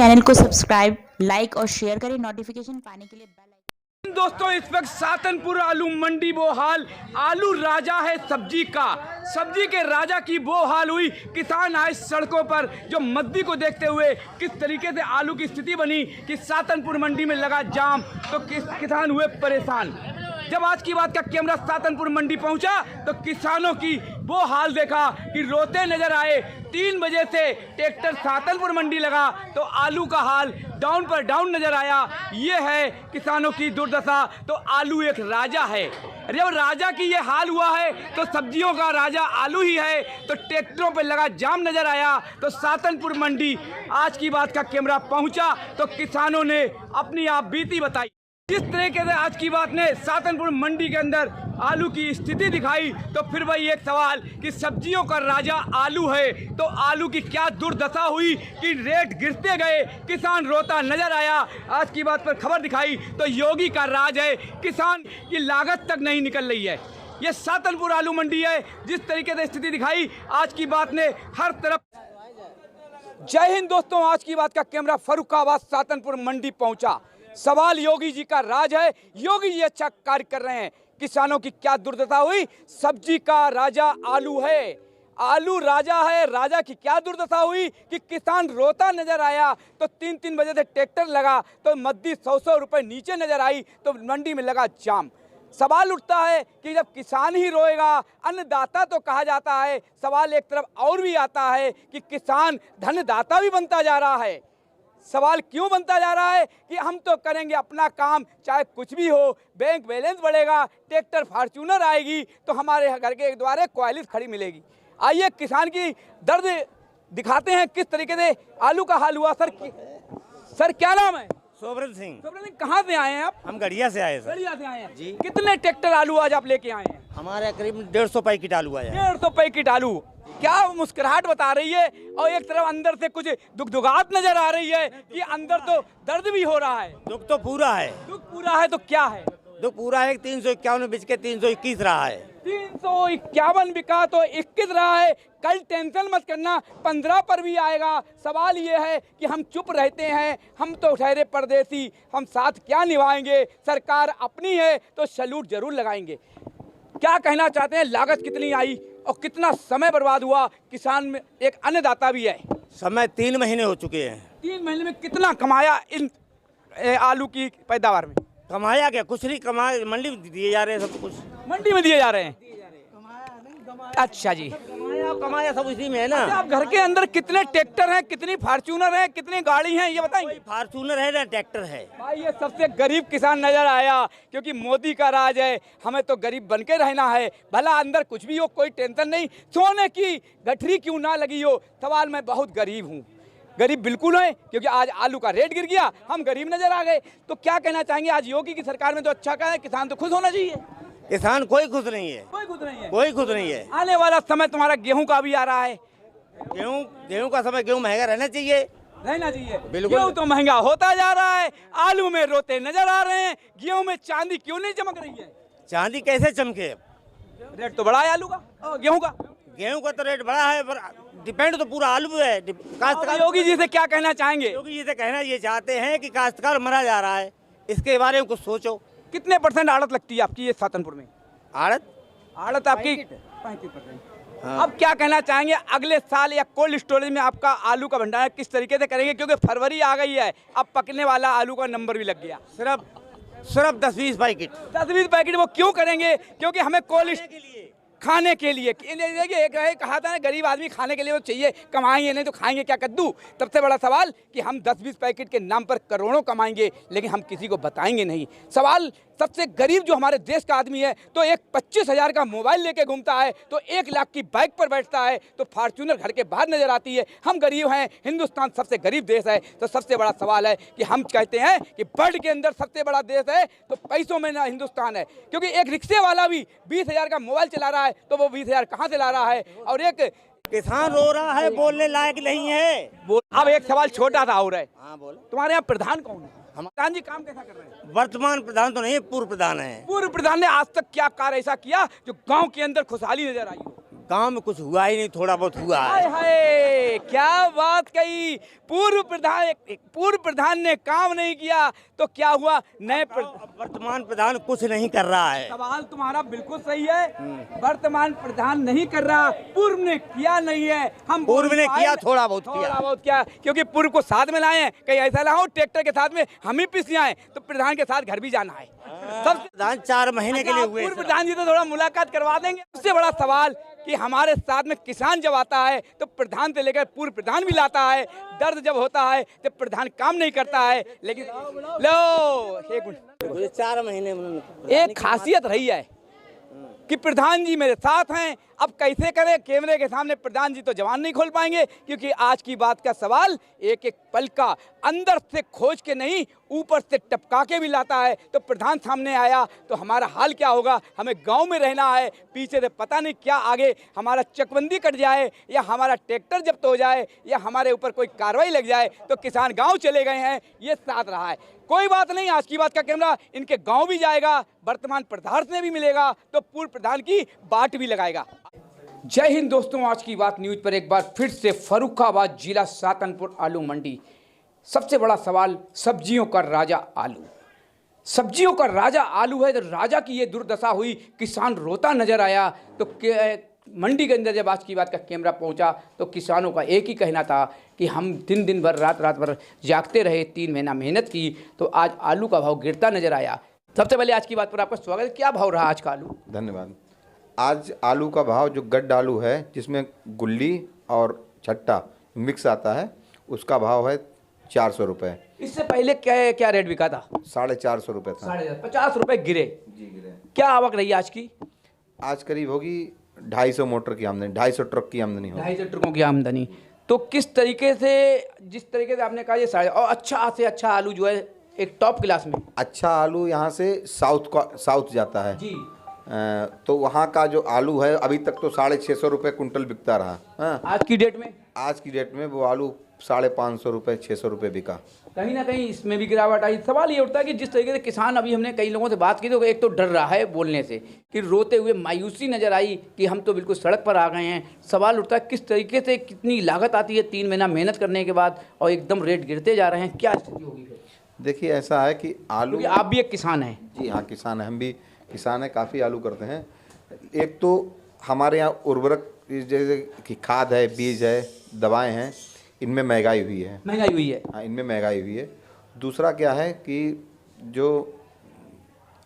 Channel को subscribe, like और share करें। नोटिफिकेशन पाने के लिए बेल आइकन। दोस्तों, इस वक्त सातनपुर आलू मंडी वो हाल, आलू राजा है सब्जी का। सब्जी के राजा की वो हाल हुई। किसान आए सड़कों पर जो मद्दी को देखते हुए किस तरीके से आलू की स्थिति बनी कि सातनपुर मंडी में लगा जाम, तो किसान हुए परेशान। जब आज की बात का कैमरा सातनपुर मंडी पहुंचा तो किसानों की वो हाल देखा कि रोते नजर आए। 3 बजे से ट्रैक्टर सातनपुर मंडी लगा तो आलू का हाल डाउन पर डाउन नजर आया। ये है किसानों की दुर्दशा। तो आलू एक राजा है। जब राजा की ये हाल हुआ है तो सब्जियों का राजा आलू ही है। तो ट्रैक्टरों पर लगा जाम नजर आया तो सातनपुर मंडी आज की बात का कैमरा पहुंचा तो किसानों ने अपनी आप बीती बताई। जिस तरीके से आज की बात ने सातनपुर मंडी के अंदर आलू की स्थिति दिखाई तो फिर वही एक सवाल कि सब्जियों का राजा आलू है तो आलू की क्या दुर्दशा हुई कि रेट गिरते गए, किसान रोता नजर आया। आज की बात पर खबर दिखाई तो योगी का राज है, किसान की लागत तक नहीं निकल रही है। ये सातनपुर आलू मंडी है। जिस तरीके से स्थिति दिखाई आज की बात ने हर तरफ। जय हिंद दोस्तों, आज की बात का कैमरा फर्रुखाबाद सातनपुर मंडी पहुंचा। सवाल योगी जी का राज है, योगी जी अच्छा कार्य कर रहे हैं। किसानों की क्या दुर्दशा हुई। सब्जी का राजा आलू है, आलू राजा है। राजा की क्या दुर्दशा हुई कि किसान रोता नजर आया। तो 3 बजे से ट्रैक्टर लगा तो मद्दी 100 रुपए नीचे नजर आई तो मंडी में लगा जाम। सवाल उठता है कि जब किसान ही रोएगा, अन्नदाता तो कहा जाता है, सवाल एक तरफ और भी आता है कि किसान धनदाता भी बनता जा रहा है। सवाल क्यों बनता जा रहा है कि हम तो करेंगे अपना काम, चाहे कुछ भी हो, बैंक बैलेंस बढ़ेगा, ट्रैक्टर फॉर्च्यूनर आएगी तो हमारे घर के द्वारे क्वालिस खड़ी मिलेगी। आइए किसान की दर्द दिखाते हैं किस तरीके से आलू का हाल हुआ। सर क्या नाम है? सोब्रत सिंह। सोब्रत सिंह, कहाँ से आए हैं आप? हम गढ़िया से आए सर। गढ़िया से आए हैं जी। कितने ट्रैक्टर आलू आज आप लेके आए हैं? हमारे करीब 150 पैकेट आलू आया। 150 पैकेट आलू। क्या मुस्कुराहट बता रही है और एक तरफ अंदर से कुछ दुखदुगाहट नजर आ रही है कि अंदर तो दर्द भी हो रहा है। दुख तो पूरा है। दुख पूरा है तो क्या है? दुख पूरा है। 351 बेच के 321 रहा है। 351 बिका तो 21 रहा है। कल टेंशन मत करना, 15 पर भी आएगा। सवाल ये है कि हम चुप रहते हैं, हम तो ठहरे परदेसी, हम साथ क्या निभाएंगे। सरकार अपनी है तो सैल्यूट जरूर लगाएंगे। क्या कहना चाहते हैं, लागत कितनी आई और कितना समय बर्बाद हुआ? किसान में एक अन्नदाता भी है। समय 3 महीने हो चुके हैं। 3 महीने में कितना कमाया इन आलू की पैदावार में? कमाया क्या? कुछ नहीं कमाया। मंडी में दिए जा रहे हैं सब कुछ। मंडी में दिए जा रहे हैं। अच्छा जी, कमाया सब इसी में है ना। आप घर के अंदर कितने ट्रैक्टर हैं, कितनी फॉर्च्यूनर है, कितनी गाड़ी हैं, ये बताएंगे? फॉर्च्यूनर है ना ट्रैक्टर है। भाई ये सबसे गरीब किसान नजर आया क्योंकि मोदी का राज है, हमें तो गरीब बन के रहना है। भला अंदर कुछ भी हो, कोई टेंशन नहीं, सोने की गठरी क्यों ना लगी हो। सवाल मैं बहुत गरीब हूँ, गरीब बिल्कुल है क्योंकि आज आलू का रेट गिर गया, हम गरीब नजर आ गए। तो क्या कहना चाहेंगे, आज योगी की सरकार में तो अच्छा कहा है, किसान तो खुश होना चाहिए। किसान कोई खुश नहीं है। कोई खुश नहीं है। कोई खुश नहीं है। आने वाला समय तुम्हारा गेहूं का भी आ रहा है। गेहूं का समय, गेहूं महंगा रहना चाहिए। रहना चाहिए। बिल्कुल। गेहूं तो महंगा होता जा रहा है, आलू में रोते नजर आ रहे हैं। गेहूं में चांदी क्यों नहीं चमक रही है? चांदी कैसे चमके? रेट तो बड़ा है आलू का, गेहूं का। गेहूं का तो रेट बड़ा है पर डिपेंड तो पूरा आलू है। काश्तकार योगी जी से क्या कहना चाहेंगे? योगी जी से कहना ये चाहते हैं कि काश्तकार मरा जा रहा है, इसके बारे में कुछ सोचो। कितने % आड़त लगती है आपकी ये सातनपुर में? आड़त आपकी 35%। अब क्या कहना चाहेंगे, अगले साल या कोल्ड स्टोरेज में आपका आलू का भंडारण किस तरीके से करेंगे? क्योंकि फरवरी आ गई है, अब पकने वाला आलू का नंबर भी लग गया। सिर्फ 10-20 पैकेट। 10-20 पैकेट वो क्यों करेंगे? क्योंकि हमें कोल्ड खाने के लिए। देखिए, एक कहा था ना, गरीब आदमी खाने के लिए वो चाहिए, कमाएंगे नहीं तो खाएंगे क्या कद्दू। सबसे बड़ा सवाल कि हम 10-20 पैकेट के नाम पर करोड़ों कमाएंगे लेकिन हम किसी को बताएंगे नहीं। सवाल सबसे गरीब जो हमारे देश का आदमी है तो एक 25,000 का मोबाइल लेके घूमता है, तो 1 लाख की बाइक पर बैठता है, तो फॉर्च्यूनर घर के बाहर नजर आती है। हम गरीब हैं, हिंदुस्तान सबसे गरीब देश है। तो सबसे बड़ा सवाल है कि हम कहते हैं कि वर्ल्ड के अंदर सबसे बड़ा देश है तो पैसों में ना हिंदुस्तान है। क्योंकि एक रिक्शे वाला भी 20,000 का मोबाइल चला रहा है तो वो 20,000 कहाँ से ला रहा है? और एक किसान रो रहा है, बोलने लायक नहीं है। अब एक सवाल छोटा सा और है। हाँ बोलो। तुम्हारे यहाँ प्रधान कौन है? प्रधान जी काम कैसा कर रहे हैं? वर्तमान प्रधान तो नहीं, पूर्व प्रधान है। पूर्व प्रधान ने आज तक क्या कार्य ऐसा किया जो गांव के अंदर खुशहाली नजर आई हो? गांव में कुछ हुआ ही नहीं, थोड़ा बहुत हुआ हाय है। हाय, क्या बात कही। पूर्व प्रधान ने काम नहीं किया तो क्या हुआ, नए वर्तमान प्रधान कुछ नहीं कर रहा है। सवाल तुम्हारा बिल्कुल सही है। वर्तमान प्रधान नहीं कर रहा, पूर्व ने किया नहीं है। हम पूर्व ने किया, थोड़ा बहुत किया, क्योंकि पूर्व को साथ में लाए हैं। कहीं ऐसा ना हो ट्रैक्टर के साथ में हम ही पिस आए तो प्रधान के साथ घर भी जाना है। सबसे प्रधान 4 महीने के लिए हुए। पूर्व प्रधान जी तो थोड़ा मुलाकात करवा देंगे। सबसे बड़ा सवाल कि हमारे साथ में किसान जब आता है तो प्रधान से लेकर पूर्व प्रधान भी लाता है। दर्द जब होता है तो प्रधान काम नहीं करता है। लेकिन लो एक मिनट, 4 महीने में एक खासियत रही है कि प्रधान जी मेरे साथ हैं। अब कैसे करें, कैमरे के सामने प्रधान जी तो जवान नहीं खोल पाएंगे, क्योंकि आज की बात का सवाल एक एक पल का अंदर से खोज के नहीं ऊपर से टपका के भी लाता है। तो प्रधान सामने आया तो हमारा हाल क्या होगा। हमें गांव में रहना है, पीछे से पता नहीं क्या आगे हमारा चकबंदी कट जाए या हमारा ट्रैक्टर जब्त हो जाए या हमारे ऊपर कोई कार्रवाई लग जाए तो किसान गाँव चले गए हैं, ये साथ रहा है। कोई बात नहीं, आज की बात का कैमरा इनके गांव भी जाएगा, वर्तमान प्रधान से भी मिलेगा तो पूर्व प्रधान की बाट भी लगाएगा। जय हिंद दोस्तों, आज की बात न्यूज पर एक बार फिर से फर्रुखाबाद जिला सातनपुर आलू मंडी। सबसे बड़ा सवाल, सब्जियों का राजा आलू। सब्जियों का राजा आलू है तो राजा की ये दुर्दशा हुई, किसान रोता नजर आया। तो मंडी के अंदर जब आज की बात का कैमरा पहुंचा तो किसानों का एक ही कहना था कि हम दिन भर रात भर जागते रहे, 3 महीना मेहनत की तो आज आलू का भाव गिरता नजर आया। सबसे पहले आज की बात पर आपका स्वागत है। क्या भाव रहा आज का आलू? धन्यवाद। आज आलू का भाव जो गड्ढ आलू है जिसमें गुल्ली और छट्टा मिक्स आता है उसका भाव है 400 रुपये। इससे पहले क्या रेट बिका था? 450 रुपये था। 50 रुपये गिरे। जी गिरे। क्या आवक रही आज की? आज करीब होगी 250 मोटर की आमदनी, 250 ट्रक की आमदनी होगी। 250 ट्रकों की आमदनी। तो किस तरीके से, जिस तरीके से आपने कहा ये साढ़े, और अच्छा से अच्छा आलू जो है एक टॉप क्लास में, अच्छा आलू यहाँ से साउथ जाता है जी। तो वहाँ का जो आलू है अभी तक तो 650 रुपये कुंटल बिकता रहा। हाँ, आज की डेट में? आज की डेट में वो आलू 550 रुपये 600 रुपये बिका। कहीं ना कहीं इसमें भी गिरावट आई। सवाल ये उठता है कि जिस तरीके से किसान, अभी हमने कई लोगों से बात की तो एक तो डर रहा है बोलने से, कि रोते हुए मायूसी नजर आई कि हम तो बिल्कुल सड़क पर आ गए हैं। सवाल उठता है किस तरीके से, कितनी लागत आती है 3 महीना मेहनत करने के बाद और एकदम रेट गिरते जा रहे हैं, क्या स्थिति होगी फिर? देखिए ऐसा है कि आलू, क्योंकि आप भी एक किसान हैं। जी हाँ, किसान है, हम भी किसान है, काफ़ी आलू करते हैं। एक तो हमारे यहाँ उर्वरक जैसे कि खाद है, बीज है, दवाएं हैं, इनमें महंगाई हुई है। महंगाई हुई है। हाँ, इनमें महंगाई हुई है। दूसरा क्या है कि जो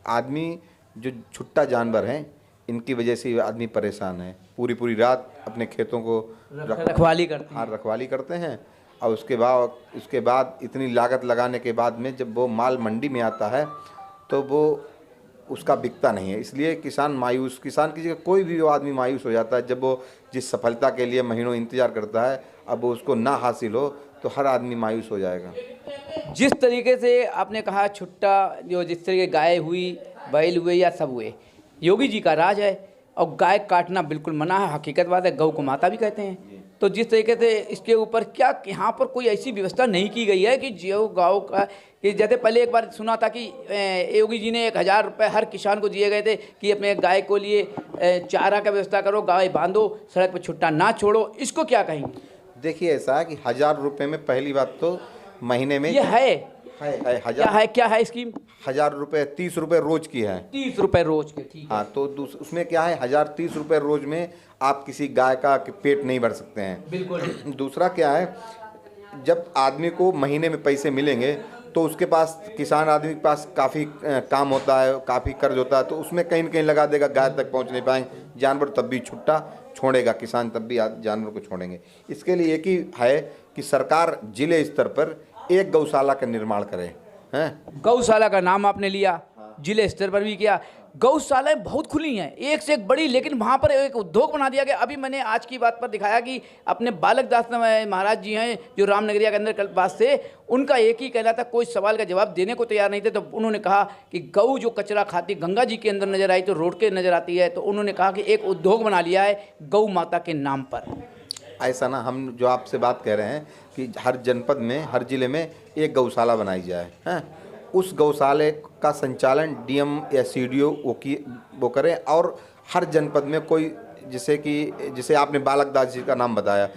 आदमी, जो छुट्टा जानवर हैं, इनकी वजह से आदमी परेशान है। पूरी रात अपने खेतों को रखवाली करते हैं। हाँ, रखवाली करते हैं और उसके बाद इतनी लागत लगाने के बाद में जब वो माल मंडी में आता है तो वो उसका बिकता नहीं है। इसलिए किसान की जगह कोई भी आदमी मायूस हो जाता है जब वो जिस सफलता के लिए महीनों इंतजार करता है, अब वो उसको ना हासिल हो तो हर आदमी मायूस हो जाएगा। जिस तरीके से आपने कहा छुट्टा, जो जिस तरीके गाय हुई, बैल हुए या सब हुए, योगी जी का राज है और गाय काटना बिल्कुल मना है। हकीकत बात है, गौ को माता भी कहते हैं। तो जिस तरीके से इसके ऊपर क्या यहाँ पर कोई ऐसी व्यवस्था नहीं की गई है कि जो गाँव का, कि जैसे पहले एक बार सुना था कि योगी जी ने 1000 रुपये हर किसान को दिए गए थे कि अपने गाय को लिए चारा का व्यवस्था करो, गाय बांधो, सड़क पर छुट्टा ना छोड़ो, इसको क्या कहेंगे? देखिए ऐसा है कि 1000 रुपये में पहली बात तो महीने में ये है हजार, क्या है स्कीम? 1000 रुपये 30 रुपये रोज की है। 30 रुपये रोज के, ठीक है। हाँ, तो उसमें क्या है, 1030 रुपये रोज में आप किसी गाय का पेट नहीं भर सकते हैं। बिल्कुल। दूसरा क्या है, जब आदमी को महीने में पैसे मिलेंगे तो उसके पास, किसान आदमी के पास काफ़ी काम होता है, काफ़ी कर्ज होता है, तो उसमें कहीं न कहीं लगा देगा, गाय तक पहुंच नहीं पाएंगे। जानवर तब भी छुट्टा छोड़ेगा, किसान तब भी जानवर को छोड़ेंगे। इसके लिए एक ही है कि सरकार जिले स्तर पर एक गौशाला का निर्माण करे। हैं, गौशाला का नाम आपने लिया, जिले स्तर पर भी किया। गौशालाएं बहुत खुली हैं, एक से एक बड़ी, लेकिन वहाँ पर एक उद्योग बना दिया गया। अभी मैंने आज की बात पर दिखाया कि अपने बालक दास महाराज जी हैं जो रामनगरिया के अंदर कल पास से, उनका एक ही कहना था, कोई सवाल का जवाब देने को तैयार नहीं थे। तो उन्होंने कहा कि गऊ जो कचरा खाती गंगा जी के अंदर नजर आई तो रोड के नजर आती है, तो उन्होंने कहा कि एक उद्योग बना लिया है गौ माता के नाम पर। ऐसा ना, हम जो आपसे बात कह रहे हैं कि हर जनपद में, हर जिले में एक गौशाला बनाई जाए। हैं, उस गौशाले का संचालन डीएम या सीडीओ वो करें और हर जनपद में कोई जैसे आपने बालक दास जी का नाम बताया,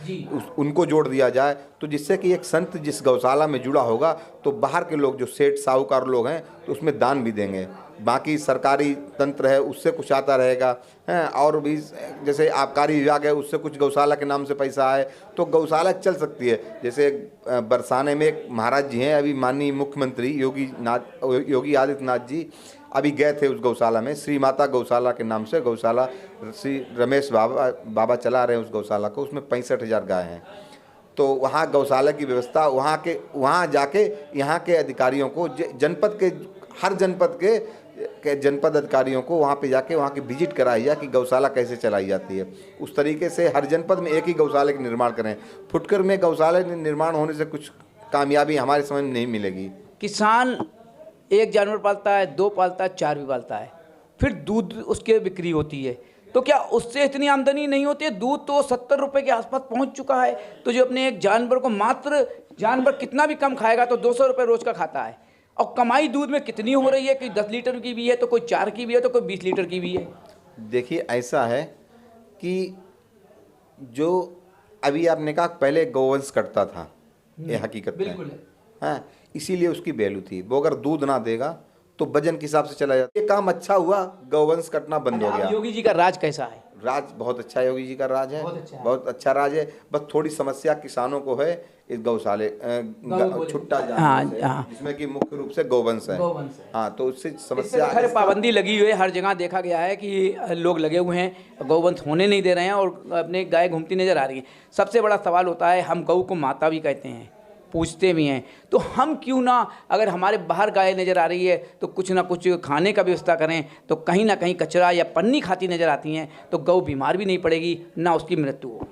उनको जोड़ दिया जाए तो जिससे कि एक संत जिस गौशाला में जुड़ा होगा तो बाहर के लोग जो सेठ साहूकार लोग हैं तो उसमें दान भी देंगे। बाकी सरकारी तंत्र है उससे कुछ आता रहेगा हैं, और भी जैसे आबकारी विभाग है उससे कुछ गौशाला के नाम से पैसा आए तो गौशाला चल सकती है। जैसे बरसाने में एक महाराज जी हैं, अभी माननीय मुख्यमंत्री योगी आदित्यनाथ जी अभी गए थे उस गौशाला में, श्री माता गौशाला के नाम से गौशाला श्री रमेश बाबा चला रहे हैं उस गौशाला को, उसमें 65,000 गाय हैं। तो वहाँ गौशाला की व्यवस्था वहाँ जाके यहाँ के अधिकारियों को जनपद के हर जनपद के जनपद अधिकारियों को वहाँ पे जाके वहाँ की विजिट कराई जाए कि गौशाला कैसे चलाई जाती है। उस तरीके से हर जनपद में एक ही गौशाला का निर्माण करें। फुटकर में गौशाला निर्माण होने से कुछ कामयाबी हमारे समझ में नहीं मिलेगी। किसान एक जानवर पालता है, 2 पालता है, 4 भी पालता है, फिर दूध उसके बिक्री होती है, तो क्या उससे इतनी आमदनी नहीं होती है? दूध तो 70 रुपये के आसपास पहुंच चुका है। तो जो अपने एक जानवर को मात्र जानवर कितना भी कम खाएगा तो 200 रुपये रोज़ का खाता है, और कमाई दूध में कितनी हो रही है कि 10 लीटर की भी है तो कोई 4 की भी है तो कोई 20 लीटर की भी है। देखिए ऐसा है कि जो अभी आपने कहा पहले गौवंश कटता था, ये हकीकत है, हाँ, इसीलिए उसकी वैल्यू थी। वो अगर दूध ना देगा तो वजन के हिसाब से चला जाता। ये काम अच्छा हुआ, गौवंश कटना बंद हो गया। योगी जी का राज कैसा है? राज बहुत अच्छा है, योगी जी का राज है, बहुत अच्छा राज है। बस थोड़ी समस्या किसानों को है इस गौशाले छुट्टा जानवर जिसमें कि मुख्य रूप से गौवंश है। हाँ, तो उससे समस्या खैर पाबंदी लगी हुई है, हर जगह देखा गया है कि लोग लगे हुए हैं, गौवंश होने नहीं दे रहे हैं और अपने गाय घूमती नजर आ रही है। सबसे बड़ा सवाल होता है, हम गौ को माता भी कहते हैं, पूछते भी हैं, तो हम क्यों ना, अगर हमारे बाहर गाय नज़र आ रही है तो कुछ ना कुछ खाने का व्यवस्था करें, तो कहीं ना कहीं कचरा या पन्नी खाती नज़र आती हैं तो गौ बीमार भी नहीं पड़ेगी, ना उसकी मृत्यु हो।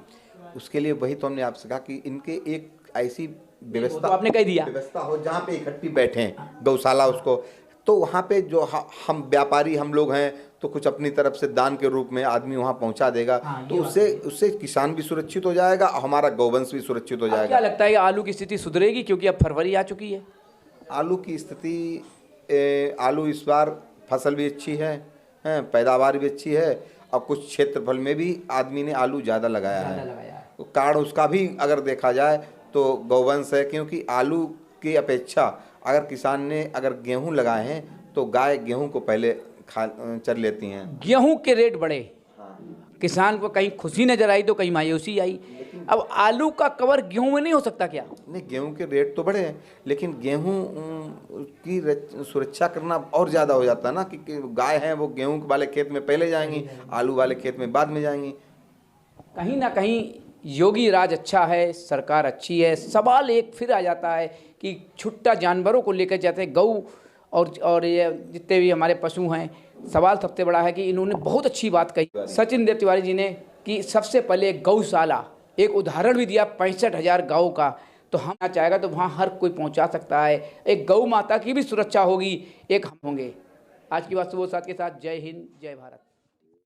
उसके लिए वही तो हमने आपसे कहा कि इनके एक ऐसी व्यवस्था, तो आपने कह दिया, व्यवस्था हो जहाँ पे इकट्ठी बैठें गौशाला उसको, तो वहाँ पे जो हम व्यापारी हम लोग हैं तो कुछ अपनी तरफ से दान के रूप में आदमी वहाँ पहुँचा देगा, तो उससे किसान भी सुरक्षित हो जाएगा और हमारा गौवंश भी सुरक्षित हो जाएगा। क्या लगता है आलू की स्थिति सुधरेगी, क्योंकि अब फरवरी आ चुकी है? आलू की स्थिति, आलू इस बार फसल भी अच्छी है, पैदावार भी अच्छी है, और कुछ क्षेत्रफल में भी आदमी ने आलू ज़्यादा लगाया है। तो कारण उसका भी अगर देखा जाए तो गौवंश है, क्योंकि आलू की अपेक्षा अगर किसान ने अगर गेहूं लगाए हैं तो गाय गेहूं को पहले चर लेती हैं। गेहूं के रेट बढ़े, किसान को कहीं खुशी नजर आई तो कहीं मायूसी आई। अब आलू का कवर गेहूं में नहीं हो सकता क्या? नहीं, गेहूं के रेट तो बढ़े हैं, लेकिन गेहूं की सुरक्षा करना और ज़्यादा हो जाता है ना, कि गाय हैं वो गेहूं वाले खेत में पहले जाएंगी, आलू वाले खेत में बाद में जाएंगी। कहीं ना कहीं योगी राज अच्छा है, सरकार अच्छी है। सवाल एक फिर आ जाता है कि छुट्टा जानवरों को लेकर जाते हैं, गऊ और ये जितने भी हमारे पशु हैं, सवाल सबसे बड़ा है कि इन्होंने बहुत अच्छी बात कही सचिन देव तिवारी जी ने, कि सबसे पहले गौशाला एक उदाहरण भी दिया 65,000 गौ का, तो हम चाहेगा तो वहाँ हर कोई पहुँचा सकता है। एक गौ माता की भी सुरक्षा होगी, एक हम होंगे। आज की बात सुबह साथ के साथ, जय हिंद, जय भारत।